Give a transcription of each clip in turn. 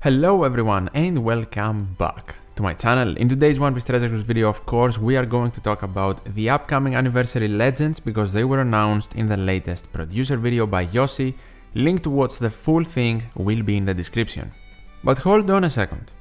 Hello everyone and welcome back to my channel. In today's One Piece Treasure Cruise video, of course, we are going to talk about the upcoming Anniversary Legends because they were announced in the latest producer video by Yoshi. Link to watch the full thing will be in the description. But hold on a second.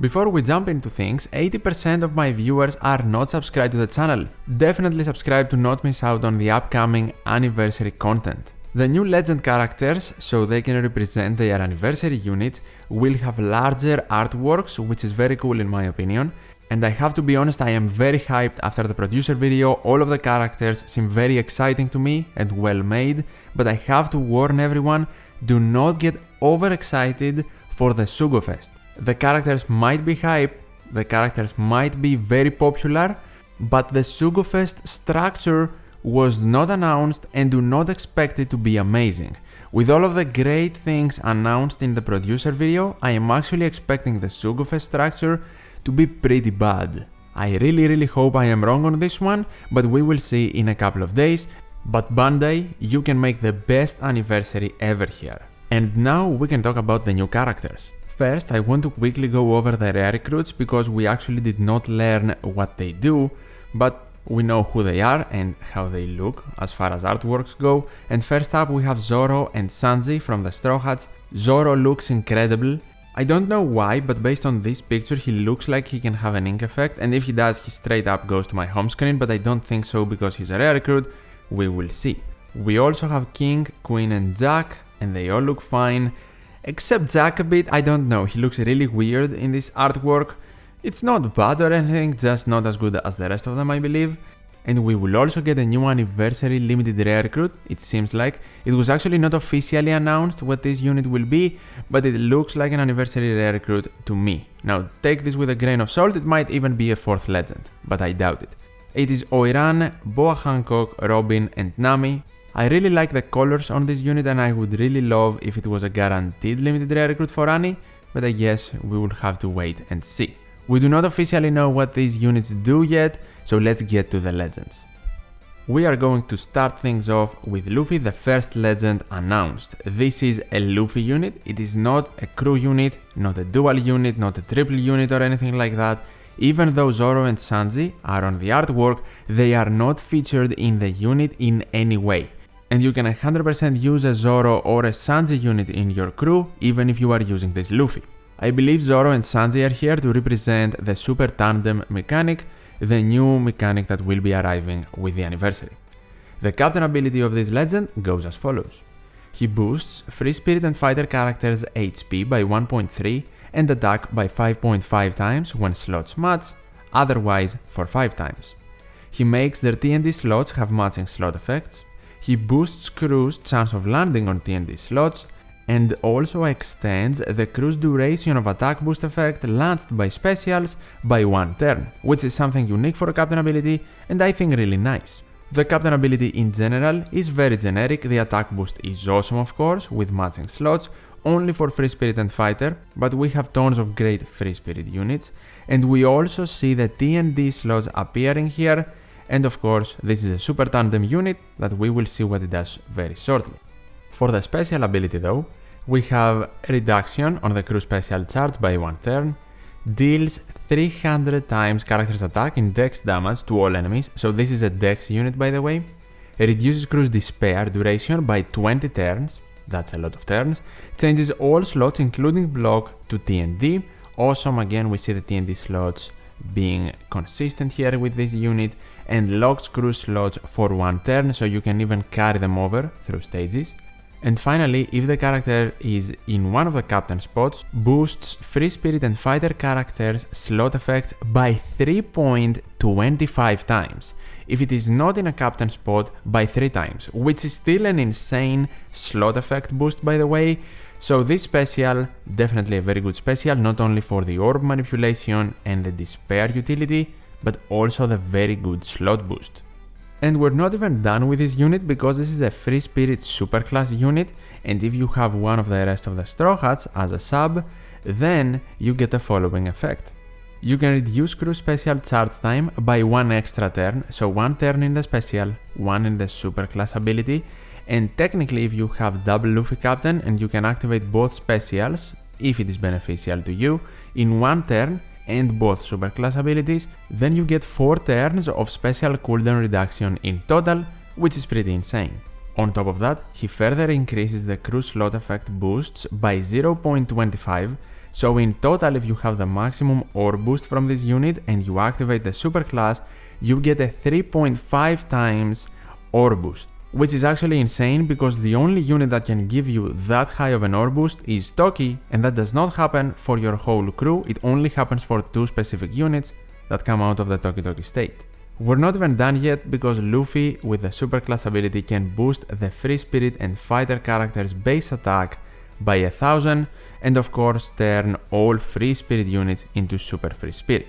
Before we jump into things, 80% of my viewers are not subscribed to the channel. Definitely subscribe to not miss out on the upcoming anniversary content. The new legend characters, so they can represent their anniversary units, will have larger artworks, which is very cool in my opinion. And I have to be honest, I am very hyped after the producer video. All of the characters seem very exciting to me and well made, but I have to warn everyone, do not get overexcited for the Sugo Fest. The characters might be hype, the characters might be very popular, but the Sugo Fest structure was not announced and do not expect it to be amazing. With all of the great things announced in the producer video, I am actually expecting the Sugo Fest structure to be pretty bad. I really hope I am wrong on this one, but we will see in a couple of days. But Bandai, you can make the best anniversary ever here. And now we can talk about the new characters. First, I want to quickly go over the rare recruits because we actually did not learn what they do, but we know who they are and how they look as far as artworks go. And first up we have Zoro and Sanji from the Straw Hats. Zoro looks incredible. I don't know why, but based on this picture he looks like he can have an ink effect, and if he does he straight up goes to my home screen, but I don't think so because he's a rare recruit. We will see. We also have King, Queen and Jack, and they all look fine. Except Jack a bit, I don't know, he looks really weird in this artwork. It's not bad or anything, just not as good as the rest of them I believe. And we will also get a new anniversary limited rare recruit, it seems like. It was actually not officially announced what this unit will be, but it looks like an anniversary rare recruit to me. Now take this with a grain of salt, it might even be a 4th legend, but I doubt it. It is Oiran, Boa Hancock, Robin and Nami. I really like the colors on this unit and I would really love if it was a guaranteed limited rare recruit for Annie, but I guess we will have to wait and see. We do not officially know what these units do yet, so let's get to the legends. We are going to start things off with Luffy, the first legend announced. This is a Luffy unit, it is not a crew unit, not a dual unit, not a triple unit or anything like that. Even though Zoro and Sanji are on the artwork, they are not featured in the unit in any way. And you can 100% use a Zoro or a Sanji unit in your crew, even if you are using this Luffy. I believe Zoro and Sanji are here to represent the Super Tandem mechanic, the new mechanic that will be arriving with the anniversary. The captain ability of this legend goes as follows. He boosts Free Spirit and Fighter characters' HP by 1.3 and attack by 5.5 times when slots match, otherwise for 5 times. He makes their TNT slots have matching slot effects. He boosts crew's chance of landing on TNT slots, and also extends the crew's duration of attack boost effect launched by specials by 1 turn, which is something unique for a captain ability and I think really nice. The captain ability in general is very generic, the attack boost is awesome of course, with matching slots, only for Free Spirit and Fighter, but we have tons of great Free Spirit units, and we also see the TNT slots appearing here, and of course this is a Super Tandem unit that we will see what it does very shortly. For the special ability though, we have reduction on the crew special charge by 1 turn, deals 300 times character's attack in dex damage to all enemies, so this is a dex unit by the way, reduces crew's despair duration by 20 turns, that's a lot of turns, changes all slots including block to TNT, awesome, again we see the TNT slots being consistent here with this unit, and locks crew slots for 1 turn, so you can even carry them over through stages. And finally, if the character is in one of the captain spots, boosts Free Spirit and Fighter characters' slot effects by 3.25 times. If it is not in a captain spot, by 3 times, which is still an insane slot effect boost by the way. So this special, definitely a very good special, not only for the orb manipulation and the despair utility, but also the very good slot boost. And we're not even done with this unit because this is a Free Spirit superclass unit, and if you have one of the rest of the Straw Hats as a sub, then you get the following effect. You can reduce crew special charge time by 1 extra turn, so 1 turn in the special, 1 in the superclass ability, and technically if you have double Luffy captain and you can activate both specials if it is beneficial to you, in one turn and both superclass abilities, then you get 4 turns of special cooldown reduction in total, which is pretty insane. On top of that, he further increases the crew slot effect boosts by 0.25, so in total if you have the maximum ore boost from this unit and you activate the superclass, you get a 3.5 times ore boost, which is actually insane because the only unit that can give you that high of an ore boost is Toki, and that does not happen for your whole crew, it only happens for 2 specific units that come out of the Toki Toki state. We're not even done yet because Luffy with the superclass ability can boost the Free Spirit and Fighter characters' base attack by 1000 and of course turn all Free Spirit units into Super Free Spirit.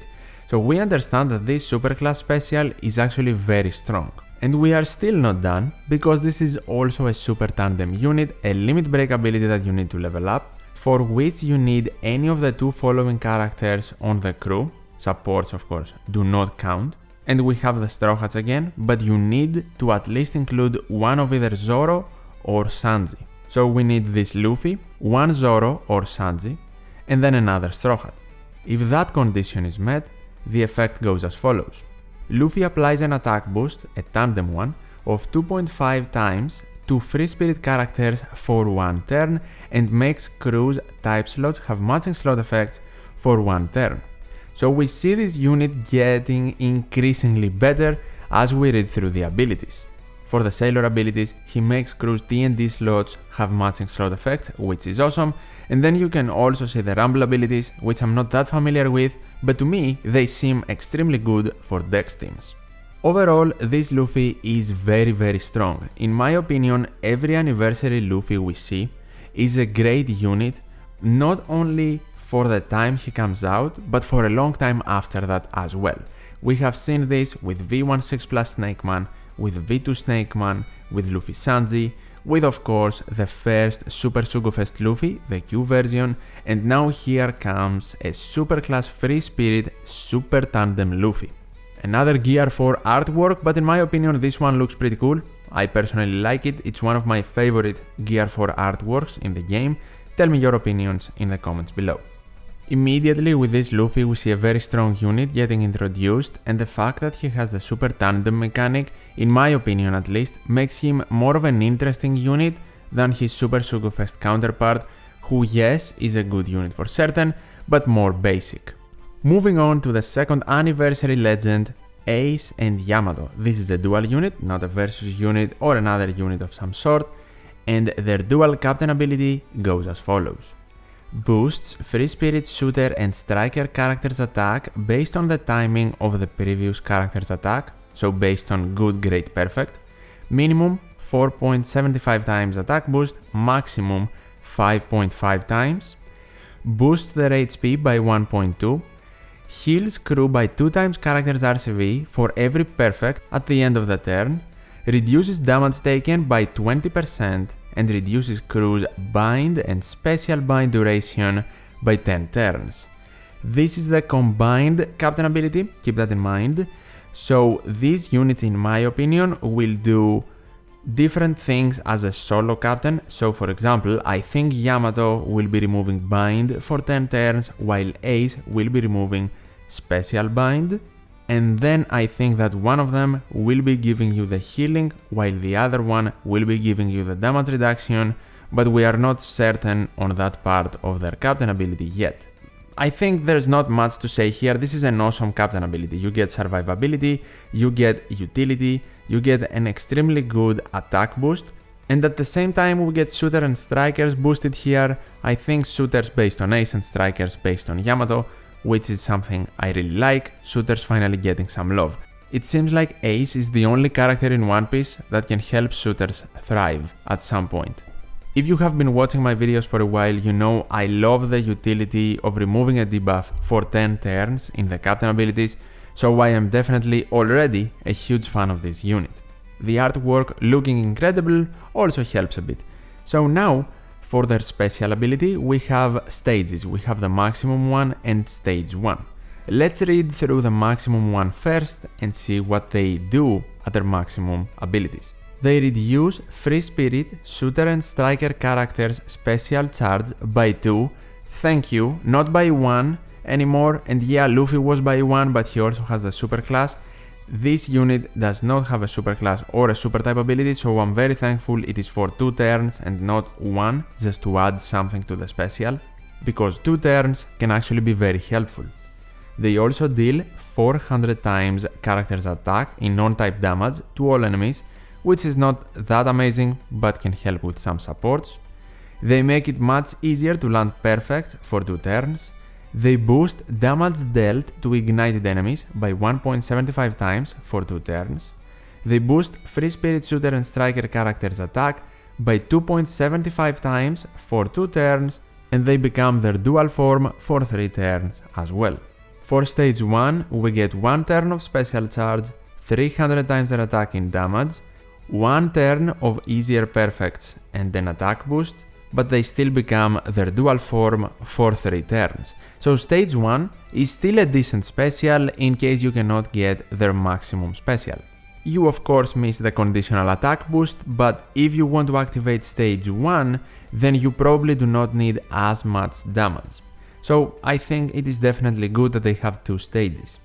So we understand that this superclass special is actually very strong. And we are still not done because this is also a super tandem unit, a limit break ability that you need to level up, for which you need any of the 2 following characters on the crew. Supports of course do not count. And we have the Straw Hats again, but you need to at least include one of either Zoro or Sanji. So we need this Luffy, one Zoro or Sanji, and then another Straw Hat. If that condition is met, the effect goes as follows. Luffy applies an attack boost, a tandem one, of 2.5 times to Free Spirit characters for 1 turn and makes crew's type slots have matching slot effects for 1 turn. So we see this unit getting increasingly better as we read through the abilities. For the Sailor abilities, he makes crew's TNT slots have matching slot effects, which is awesome, and then you can also see the Rumble abilities, which I'm not that familiar with, but to me they seem extremely good for Dex teams. Overall, this Luffy is very strong. In my opinion, every Anniversary Luffy we see is a great unit, not only for the time he comes out, but for a long time after that as well. We have seen this with V16 plus Snake Man, with V2 Snake Man, with Luffy Sanji, with of course the first Super Sugo Fest Luffy, the Q version, and now here comes a superclass Free Spirit Super Tandem Luffy. Another Gear 4 artwork, but in my opinion this one looks pretty cool. I personally like it, it's one of my favorite Gear 4 artworks in the game. Tell me your opinions in the comments below. Immediately with this Luffy we see a very strong unit getting introduced, and the fact that he has the Super Tandem mechanic, in my opinion at least, makes him more of an interesting unit than his Super Sugo Fest counterpart, who yes is a good unit for certain, but more basic. Moving on to the second Anniversary legend, Ace and Yamato. This is a dual unit, not a versus unit or another unit of some sort, and their dual captain ability goes as follows. Boosts Free Spirit, Shooter and Striker characters' attack based on the timing of the previous character's attack, so based on Good, Great, Perfect. Minimum 4.75 times attack boost, maximum 5.5 times. Boosts their HP by 1.2. Heals crew by 2 times character's RCV for every perfect at the end of the turn. Reduces damage taken by 20%. And reduces crew's bind and special bind duration by 10 turns. This is the combined captain ability, keep that in mind. So these units in my opinion will do different things as a solo captain. So for example, I think Yamato will be removing bind for 10 turns while Ace will be removing special bind. And then I think that one of them will be giving you the healing while the other one will be giving you the damage reduction, but we are not certain on that part of their captain ability yet. I think there's not much to say here, this is an awesome captain ability. You get survivability, you get utility, you get an extremely good attack boost, and at the same time we get Shooter and Strikers boosted here. I think Shooters based on Ace and Strikers based on Yamato, which is something I really like, Shooters finally getting some love. It seems like Ace is the only character in One Piece that can help Shooters thrive at some point. If you have been watching my videos for a while, you know I love the utility of removing a debuff for 10 turns in the captain abilities, so I am definitely already a huge fan of this unit. The artwork looking incredible also helps a bit. So now, for their special ability, we have stages. We have the maximum one and stage 1. Let's read through the maximum one first and see what they do at their maximum abilities. They reduce Free Spirit, Shooter and Striker characters' special charge by 2 thank you, not by 1 anymore, and yeah, Luffy was by 1, but he also has the super class. This unit does not have a super class or a super type ability, so I'm very thankful it is for 2 turns and not 1, just to add something to the special, because 2 turns can actually be very helpful. They also deal 400 times character's attack in non-type damage to all enemies, which is not that amazing, but can help with some supports. They make it much easier to land perfect for 2 turns. They boost damage dealt to ignited enemies by 1.75 times for 2 turns. They boost Free Spirit Shooter and Striker characters' attack by 2.75 times for 2 turns, and they become their dual form for 3 turns as well. For stage 1, we get 1 turn of special charge, 300 times their attack in damage, 1 turn of easier perfects and an attack boost, but they still become their dual form for 3 turns. So stage 1 is still a decent special in case you cannot get their maximum special. You of course miss the conditional attack boost, but if you want to activate stage 1, then you probably do not need as much damage. So I think it is definitely good that they have 2 stages.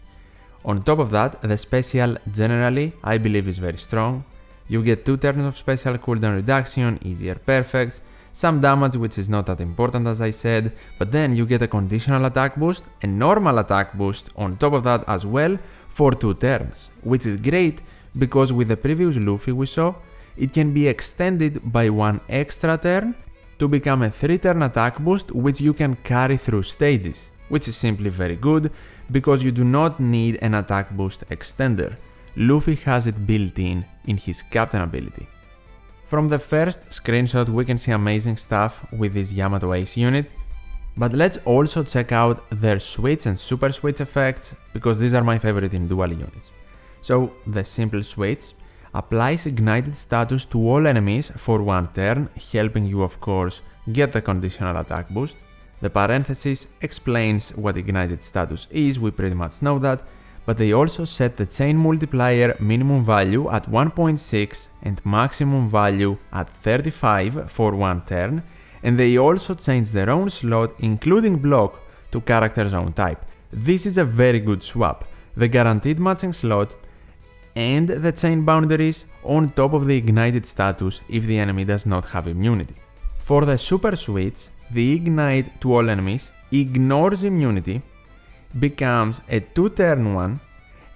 On top of that, the special generally I believe is very strong. You get 2 turns of special cooldown reduction, easier perfects, some damage which is not that important as I said, but then you get a conditional attack boost, a normal attack boost on top of that as well for 2 turns, which is great because with the previous Luffy we saw, it can be extended by 1 extra turn to become a 3-turn attack boost which you can carry through stages, which is simply very good because you do not need an attack boost extender. Luffy has it built in his captain ability. From the first screenshot we can see amazing stuff with this Yamato Ace unit, but let's also check out their switch and super switch effects because these are my favorite in dual units. So the simple switch applies ignited status to all enemies for 1 turn, helping you of course get the conditional attack boost. The parenthesis explains what ignited status is, we pretty much know that, but they also set the chain multiplier minimum value at 1.6 and maximum value at 35 for 1 turn, and they also change their own slot including block to character's own type. This is a very good swap, the guaranteed matching slot and the chain boundaries on top of the ignited status if the enemy does not have immunity. For the super switch, the ignite to all enemies ignores immunity, becomes a 2-turn one,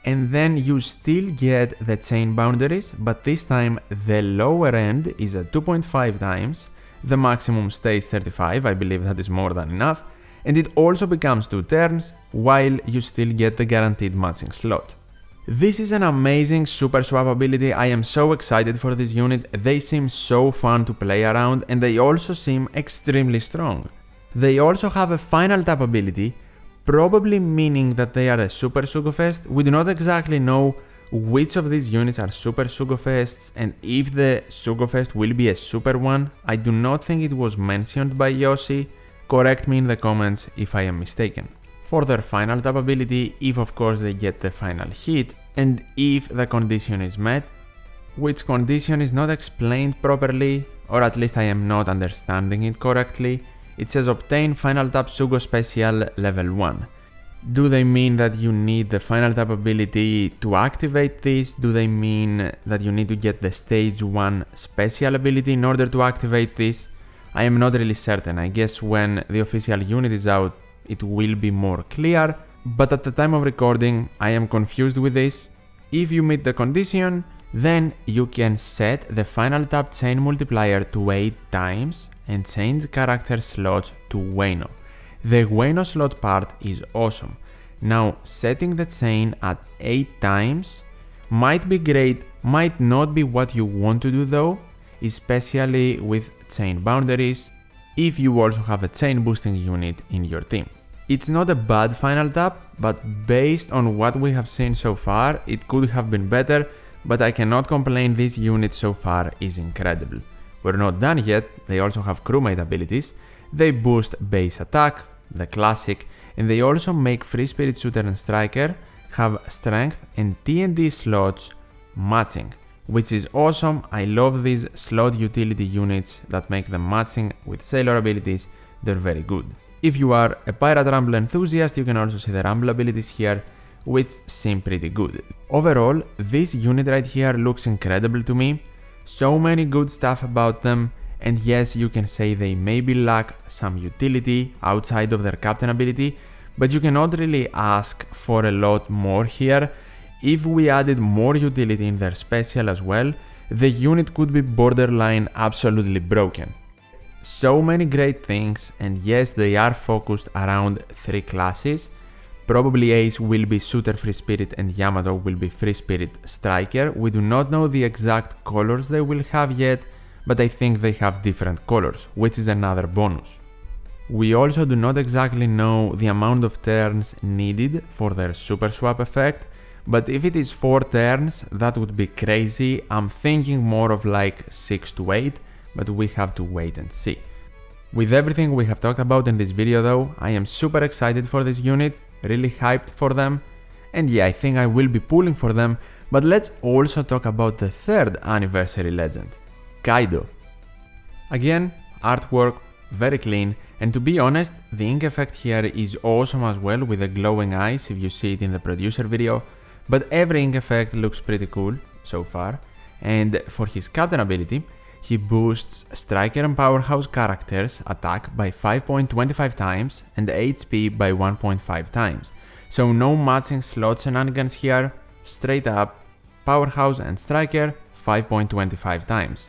and then you still get the chain boundaries, but this time the lower end is at 2.5 times, the maximum stays 35, I believe that is more than enough, and it also becomes 2 turns while you still get the guaranteed matching slot. This is an amazing super swap ability, I am so excited for this unit, they seem so fun to play around and they also seem extremely strong. They also have a final tap ability, probably meaning that they are a super Sugofest. We do not exactly know which of these units are super Sugofests and if the Sugofest will be a super one. I do not think it was mentioned by Yoshi, correct me in the comments if I am mistaken. For their final tap ability, if of course they get the final hit and if the condition is met, which condition is not explained properly, or at least I am not understanding it correctly. It says obtain final tap Sugo special level 1. Do they mean that you need the final tap ability to activate this? Do they mean that you need to get the stage 1 special ability in order to activate this? I am not really certain. I guess when the official unit is out it will be more clear, but at the time of recording I am confused with this. If you meet the condition, then you can set the final tap chain multiplier to 8 times and change character slots to Wano. The Wano slot part is awesome. Now setting the chain at 8 times might be great, might not be what you want to do though, especially with chain boundaries, if you also have a chain boosting unit in your team. It's not a bad final tap, but based on what we have seen so far, it could have been better, but I cannot complain, this unit so far is incredible. We're not done yet, they also have crewmate abilities, they boost base attack, the classic, and they also make Free Spirit Shooter and Striker have strength and TNT slots matching, which is awesome. I love these slot utility units that make them matching with sailor abilities, they're very good. If you are a Pirate Rumble enthusiast, you can also see the Rumble abilities here, which seem pretty good. Overall, this unit right here looks incredible to me. So many good stuff about them, and yes, you can say they maybe lack some utility outside of their captain ability, but you cannot really ask for a lot more here. If we added more utility in their special as well, the unit could be borderline absolutely broken. So many great things, and yes, they are focused around 3 classes. Probably Ace will be Shooter Free Spirit and Yamato will be Free Spirit Striker. We do not know the exact colors they will have yet, but I think they have different colors, which is another bonus. We also do not exactly know the amount of turns needed for their Super Swap effect, but if it is 4 turns, that would be crazy. I'm thinking more of like 6 to 8, but we have to wait and see. With everything we have talked about in this video though, I am super excited for this unit, really hyped for them, and yeah, I think I will be pulling for them, but let's also talk about the 3rd anniversary legend, Kaido. Again, artwork, very clean, and to be honest, the ink effect here is awesome as well with the glowing eyes if you see it in the producer video, but every ink effect looks pretty cool so far, and for his captain ability, he boosts Striker and Powerhouse characters' attack by 5.25 times and HP by 1.5 times. So no matching slot shenanigans here, straight up Powerhouse and Striker 5.25 times.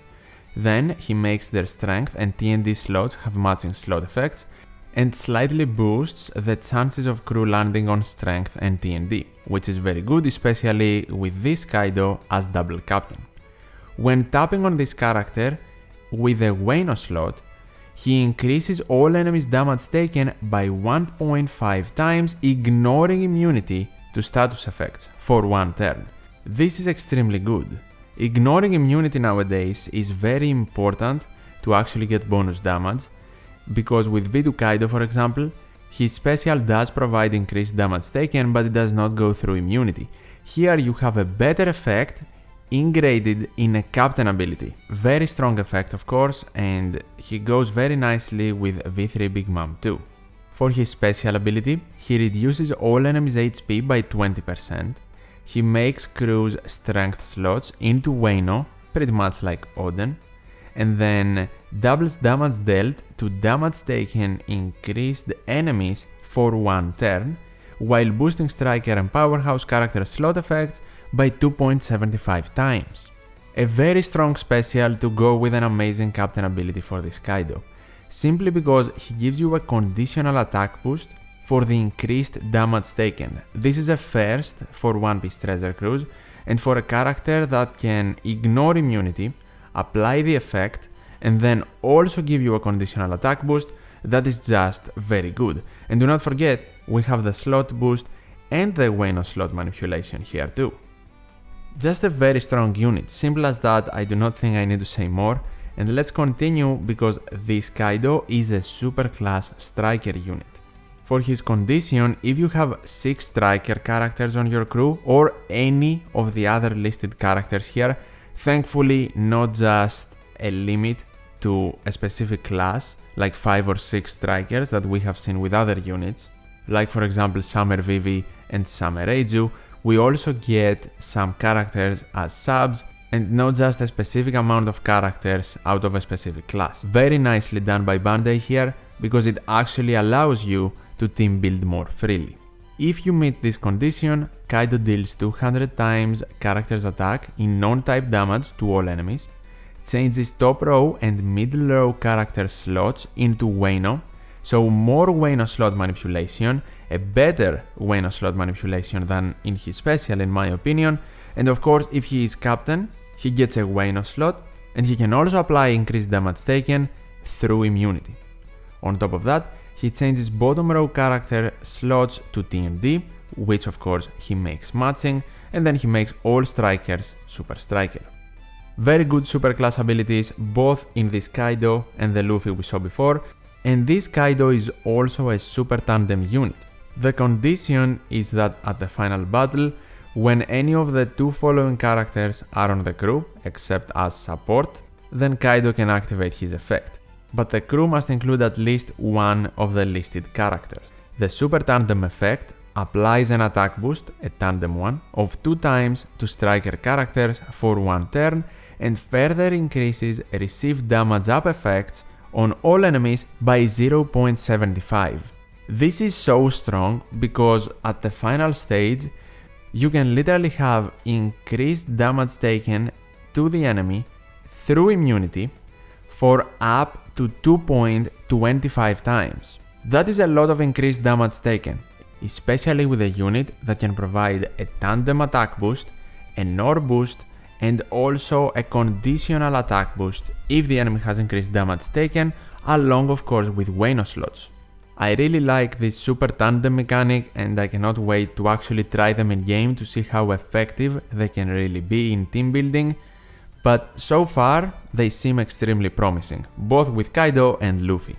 Then he makes their Strength and TND slots have matching slot effects and slightly boosts the chances of crew landing on Strength and TND, which is very good, especially with this Kaido as double captain. When tapping on this character with a Wano slot, he increases all enemies' damage taken by 1.5 times, ignoring immunity to status effects for 1 turn. This is extremely good. Ignoring immunity nowadays is very important to actually get bonus damage, because with V2 Kaido, for example, his special does provide increased damage taken, but it does not go through immunity. Here you have a better effect ingraded in a captain ability. Very strong effect of course, and he goes very nicely with V3 Big Mom too. For his special ability, he reduces all enemies' HP by 20%, he makes crew's strength slots into Wano, pretty much like Oden, and then doubles damage dealt to damage taken increased enemies for 1 turn, while boosting Striker and Powerhouse character slot effects by 2.75 times. A very strong special to go with an amazing captain ability for this Kaido, simply because he gives you a conditional attack boost for the increased damage taken. This is a first for One Piece Treasure Cruise, and for a character that can ignore immunity, apply the effect, and then also give you a conditional attack boost, that is just very good. And do not forget, we have the slot boost and the Wano slot manipulation here too. Just a very strong unit, simple as that, I do not think I need to say more, and let's continue because this Kaido is a super class striker unit. For his condition, if you have 6 striker characters on your crew or any of the other listed characters here, thankfully not just a limit to a specific class like 5 or 6 strikers that we have seen with other units, like for example Summer Vivi and Summer Eiju, we also get some characters as subs and not just a specific amount of characters out of a specific class. Very nicely done by Bandai here, because it actually allows you to team build more freely. If you meet this condition, Kaido deals 200 times character's attack in non-type damage to all enemies, changes top row and middle row character slots into Wano, so more Wano slot manipulation, a better Wano slot manipulation than in his special in my opinion, and of course if he is captain, he gets a Wano slot, and he can also apply increased damage taken through immunity. On top of that, he changes bottom row character slots to TND, which of course he makes matching, and then he makes all strikers super striker. Very good super class abilities both in this Kaido and the Luffy we saw before, and this Kaido is also a super tandem unit. The condition is that at the final battle, when any of the 2 following characters are on the crew, except as support, then Kaido can activate his effect. but the crew must include at least one of the listed characters. The Super Tandem effect applies an attack boost, a tandem one, of 2 times to striker characters for 1 turn and further increases received damage up effects on all enemies by 0.75. This is so strong because at the final stage, you can literally have increased damage taken to the enemy through immunity for up to 2.25 times. That is a lot of increased damage taken, especially with a unit that can provide a tandem attack boost, an ore boost, and also a conditional attack boost if the enemy has increased damage taken, along of course with Wano slots. I really like this super tandem mechanic and I cannot wait to actually try them in game to see how effective they can really be in team building, but so far they seem extremely promising, both with Kaido and Luffy.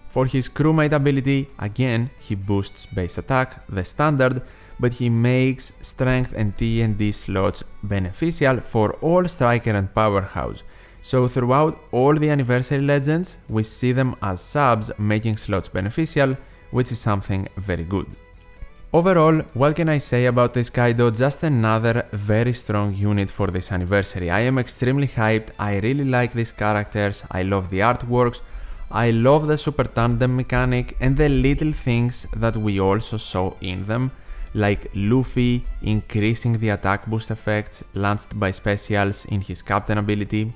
For his crewmate ability, again, he boosts base attack, the standard, but he makes strength and T&D slots beneficial for all striker and powerhouse. So throughout all the Anniversary Legends, we see them as subs making slots beneficial, which is something very good. Overall, what can I say about this Kaido? Just another very strong unit for this anniversary. I am extremely hyped, I really like these characters, I love the artworks, I love the super tandem mechanic and the little things that we also saw in them, like Luffy increasing the attack boost effects launched by specials in his captain ability.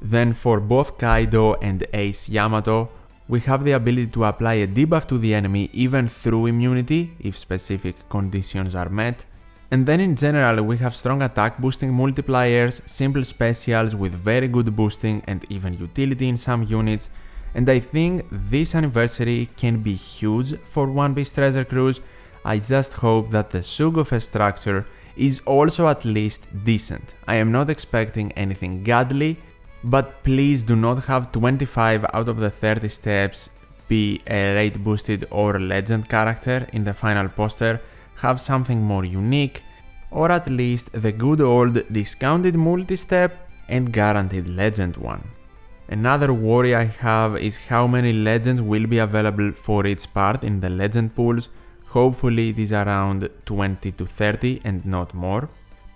Then for both Kaido and Ace Yamato, we have the ability to apply a debuff to the enemy even through immunity if specific conditions are met. And then in general we have strong attack boosting multipliers, simple specials with very good boosting and even utility in some units. And I think this anniversary can be huge for One Piece Treasure Cruise. I just hope that the Sugo Fest structure is also at least decent. I am not expecting anything godly, but please do not have 25 out of the 30 steps be a rate boosted or legend character in the final poster. Have something more unique, or at least the good old discounted multi-step and guaranteed legend one. Another worry I have is how many legends will be available for each part in the legend pools. Hopefully it is around 20 to 30 and not more.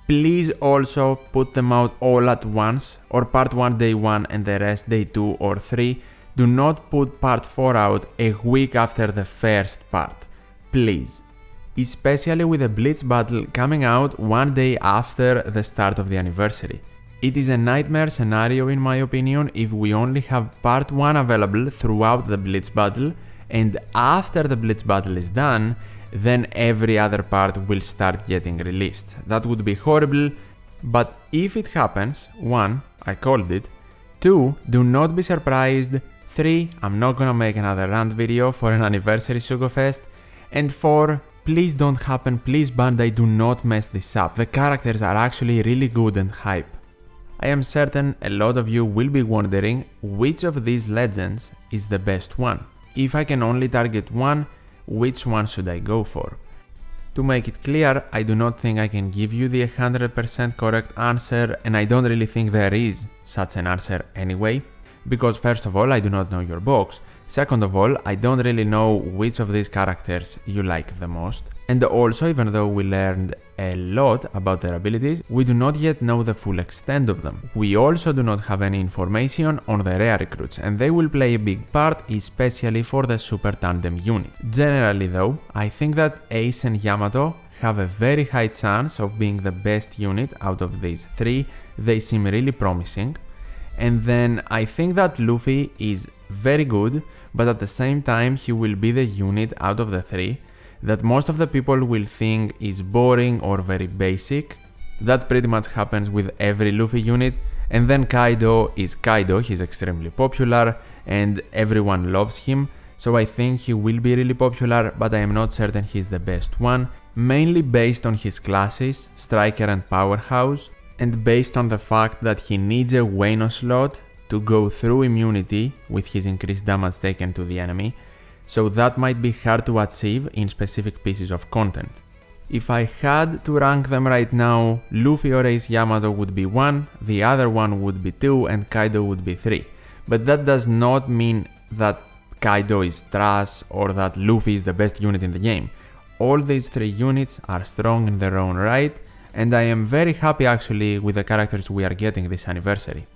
Please also put them out all at once, or part 1 day 1 and the rest day 2 or 3. Do not put part 4 out a week after the first part, please. Especially with the Blitz battle coming out 1 day after the start of the anniversary. It is a nightmare scenario in my opinion if we only have part 1 available throughout the Blitz battle, and after the Blitz battle is done, then every other part will start getting released. That would be horrible, but if it happens, 1, I called it, 2, do not be surprised, 3, I'm not gonna make another rant video for an anniversary Sugo Fest, and 4, please don't happen, please Bandai do not mess this up, the characters are actually really good and hype. I am certain a lot of you will be wondering which of these legends is the best one. If I can only target one, which one should I go for? To make it clear, I do not think I can give you the 100% correct answer, and I don't really think there is such an answer anyway, because first of all, I do not know your box, second of all, I don't really know which of these characters you like the most, and also, even though we learned a lot about their abilities, we do not yet know the full extent of them. We also do not have any information on the rare recruits, and they will play a big part, especially for the Super Tandem unit. Generally though, I think that Ace and Yamato have a very high chance of being the best unit out of these 3, they seem really promising. And then I think that Luffy is very good, but at the same time he will be the unit out of the 3 that most of the people will think is boring or very basic. That pretty much happens with every Luffy unit. And then Kaido is Kaido, he's extremely popular and everyone loves him, so I think he will be really popular, but I am not certain he's the best one, mainly based on his classes, striker and powerhouse, and based on the fact that he needs a Wano slot to go through immunity with his increased damage taken to the enemy, so that might be hard to achieve in specific pieces of content. If I had to rank them right now, Luffy or Ace Yamato would be 1, the other one would be 2 and Kaido would be 3. but that does not mean that Kaido is trash or that Luffy is the best unit in the game. All these three units are strong in their own right, and I am very happy actually with the characters we are getting this anniversary.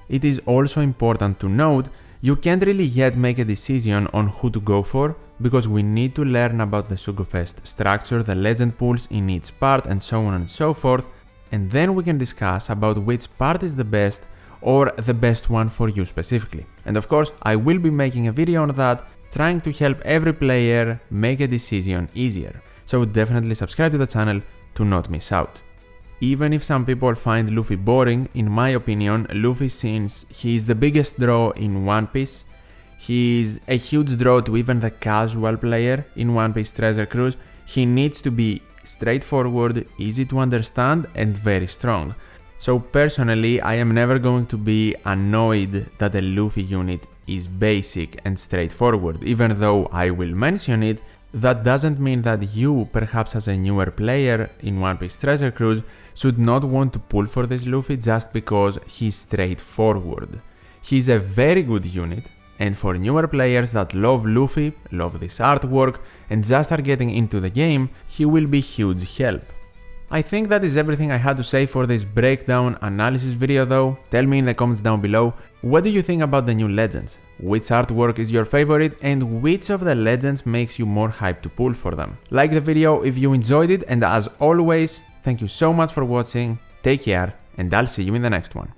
It is also important to note, you can't really yet make a decision on who to go for, because we need to learn about the Sugo Fest structure, the legend pools in each part and so on and so forth, and then we can discuss about which part is the best or the best one for you specifically. And of course, I will be making a video on that, trying to help every player make a decision easier. So definitely subscribe to the channel to not miss out. Even if some people find Luffy boring, in my opinion, Luffy, since he is the biggest draw in One Piece, he is a huge draw to even the casual player in One Piece Treasure Cruise, he needs to be straightforward, easy to understand and very strong. So personally, I am never going to be annoyed that a Luffy unit is basic and straightforward, even though I will mention it. That doesn't mean that you, perhaps as a newer player in One Piece Treasure Cruise, should not want to pull for this Luffy just because he's straightforward. He's a very good unit, and for newer players that love Luffy, love this artwork, and just are getting into the game, he will be huge help. I think that is everything I had to say for this breakdown analysis video though. Tell me in the comments down below, what do you think about the new legends? Which artwork is your favorite and which of the legends makes you more hyped to pull for them? Like the video if you enjoyed it, and as always, thank you so much for watching, take care, and I'll see you in the next one.